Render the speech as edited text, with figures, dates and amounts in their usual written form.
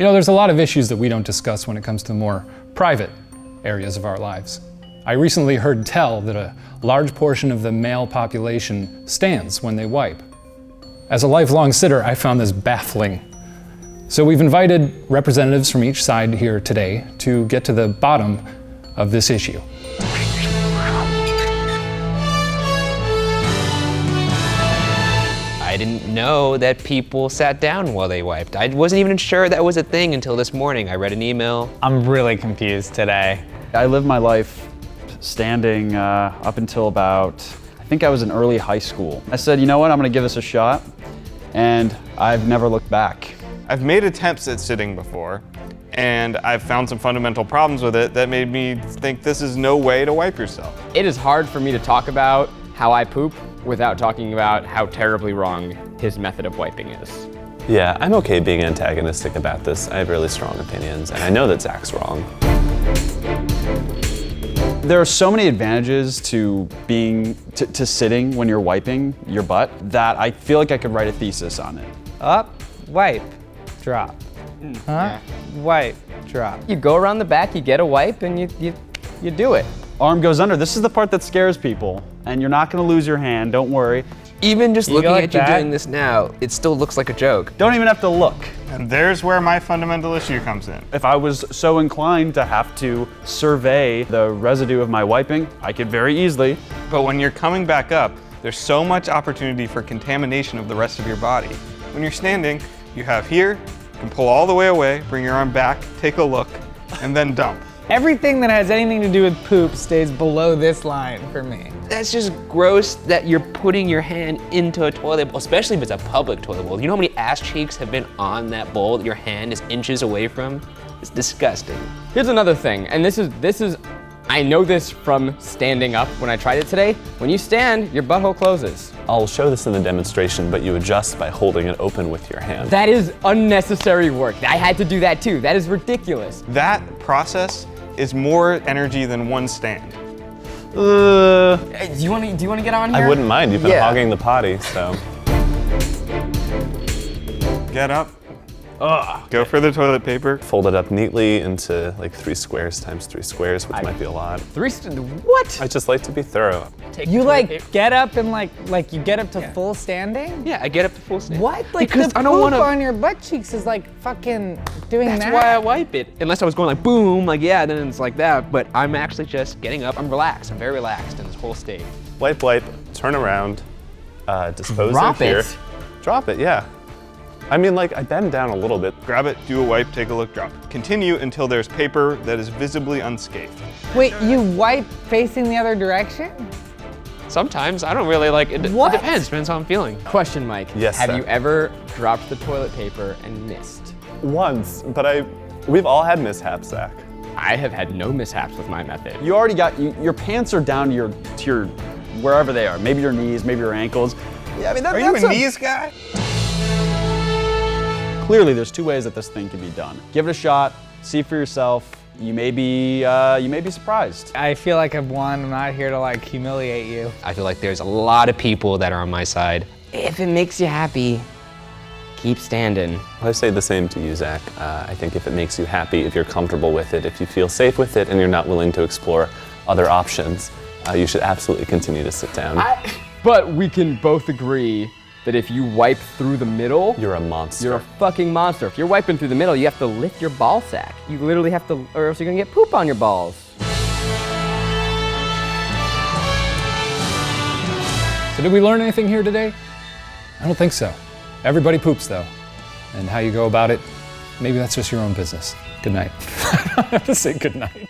You know, there's a lot of issues that we don't discuss when it comes to more private areas of our lives. I recently heard tell that a large portion of the male population stands when they wipe. As a lifelong sitter, I found this baffling. So we've invited representatives from each side here today to get to the bottom of this issue. I didn't know that people sat down while they wiped. I wasn't even sure that was a thing until this morning. I read an email. I'm really confused today. I lived my life standing up until about, I think I was in early high school. I said, you know what, I'm gonna give this a shot, and I've never looked back. I've made attempts at sitting before, and I've found some fundamental problems with it that made me think this is no way to wipe yourself. It is hard for me to talk about how I poop without talking about how terribly wrong his method of wiping is. Yeah, I'm okay being antagonistic about this. I have really strong opinions, and I know that Zach's wrong. There are so many advantages to sitting when you're wiping your butt that I feel like I could write a thesis on it. Up, wipe, drop. Wipe, drop. You go around the back, you get a wipe, and you do it. Arm goes under. This is the part that scares people, and you're not gonna lose your hand, don't worry. Even just You looking go like at you that? doing this now, it still looks like a joke. Don't even have to look. And there's where my fundamental issue comes in. If I was so inclined to have to survey the residue of my wiping, I could very easily. But when you're coming back up, there's so much opportunity for contamination of the rest of your body. When you're standing, you have here, you can pull all the way away, bring your arm back, take a look, and then dump. Everything that has anything to do with poop stays below this line for me. That's just gross that you're putting your hand into a toilet bowl, especially if it's a public toilet bowl. You know how many ass cheeks have been on that bowl that your hand is inches away from? It's disgusting. Here's another thing, and this is, I know this from standing up when I tried it today. When you stand, your butthole closes. I'll show this in the demonstration, but you adjust by holding it open with your hand. That is unnecessary work. I had to do that too. That is ridiculous. That process is more energy than one stand. Hey, do you want to get on here? I wouldn't mind. You've been Yeah. hogging the potty, so. Get up. Go for the toilet paper. Fold it up neatly into like 3 squares times 3 squares, which might be a lot. What? I just like to be thorough. You like get up and like you get up to full standing? Yeah, I get up to full stand. What? Like Because the I don't poop want to. on your butt cheeks is like fucking doing That's that. why I wipe it. Unless I was going like boom, like yeah, then it's like that. But I'm actually just getting up. I'm relaxed. I'm very relaxed in this whole state. Wipe, wipe, turn around, dispose Drop it here. it? Drop it, yeah. I mean, like, I bend down a little bit. Grab it, do a wipe, take a look, drop it. Continue until there's paper that is visibly unscathed. Wait, you wipe facing the other direction? Sometimes I don't really like it. What? It depends how I'm feeling. Question, Mike. Yes, Have sir. you ever dropped the toilet paper and missed? Once, but we've all had mishaps, Zach. I have had no mishaps with my method. You already got, your pants are down to your wherever they are. Maybe your knees, maybe your ankles. Yeah, I mean, Are you a knees guy? Clearly, there's 2 ways that this thing can be done. Give it a shot, see for yourself. You may be surprised. I feel like I've won. I'm not here to like humiliate you. I feel like there's a lot of people that are on my side. If it makes you happy, keep standing. I say the same to you, Zach. I think if it makes you happy, if you're comfortable with it, if you feel safe with it, and you're not willing to explore other options, you should absolutely continue to sit down. But we can both agree that if you wipe through the middle, You're a monster. you're a fucking monster. If you're wiping through the middle, you have to lift your ball sack. You literally have to, or else you're gonna get poop on your balls. So did we learn anything here today? I don't think so. Everybody poops though. And how you go about it, maybe that's just your own business. Good night. I don't have to say good night.